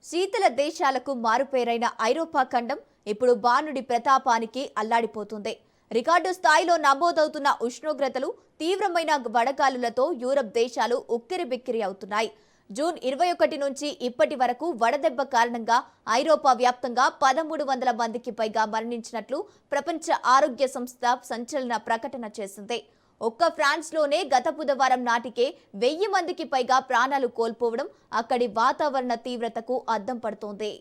శీతల దేశాలకు మారుపేరైన ఐరోపా ఖండం ఇప్పుడు బాణుడి ప్రతాపానికి అల్లాడిపోతుంది. రికార్డు స్థాయిలో నమోదవుతున్న ఉష్ణోగ్రతలు, తీవ్రమైన వడగాలులతో యూరప్ దేశాలు ఉక్కిరిబిక్కిరి అవుతున్నాయి. జూన్ 21 నుంచి ఇప్పటి వరకు వడదెబ్బ కారణంగా ఐరోపా వ్యాప్తంగా 1300 మందికి పైగా మరణించినట్లు ప్రపంచ ఆరోగ్య సంస్థ సంచలన ప్రకటన చేసింది. ఒక్క ఫ్రాన్స్లోనే గత బుధవారం నాటికే 1000 మందికి పైగా ప్రాణాలు కోల్పోవడం అక్కడి వాతావరణ తీవ్రతకు అద్దం పడుతోంది.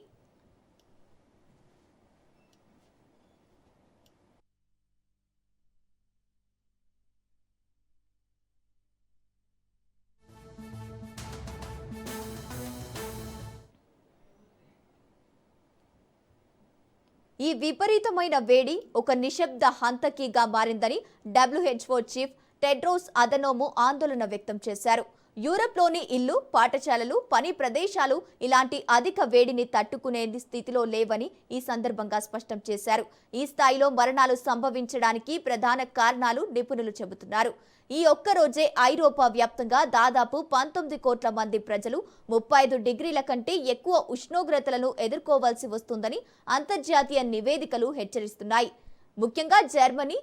ఈ విపరీతమైన వేడి ఒక నిశ్శబ్ద హంతకిగా మారిందని WHO చీఫ్ టెడ్రోస్ అదనోము ఆందోళన వ్యక్తం చేశారు. యూరప్లోని ఇల్లు, పాఠశాలలు, పని ప్రదేశాలు ఇలాంటి అధిక వేడిని తట్టుకునే స్థితిలో లేవని ఈ సందర్భంగా స్పష్టం చేశారు. ఈ స్థాయిలో మరణాలు సంభవించడానికి ప్రధాన కారణాలు నిపుణులు చెబుతున్నారు. ఈ ఒక్కరోజే ఐరోపా వ్యాప్తంగా దాదాపు 19 కోట్ల మంది ప్రజలు 35 డిగ్రీల కంటే ఎక్కువ ఉష్ణోగ్రతలను ఎదుర్కోవాల్సి వస్తుందని అంతర్జాతీయ నివేదికలు హెచ్చరిస్తున్నాయి. ముఖ్యంగా జర్మనీ,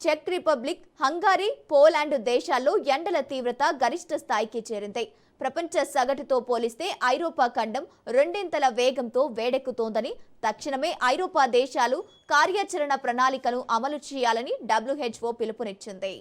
చెక్ రిపబ్లిక్, హంగరీ, పోలాండ్ దేశాల్లో ఎండల తీవ్రత గరిష్ట స్థాయికి చేరింది. ప్రపంచ సగటుతో పోలిస్తే ఐరోపా ఖండం రెండింతల వేగంతో వేడెక్కుతోందని, తక్షణమే ఐరోపా దేశాలు కార్యాచరణ ప్రణాళికను అమలు చేయాలని WHO పిలుపునిచ్చింది.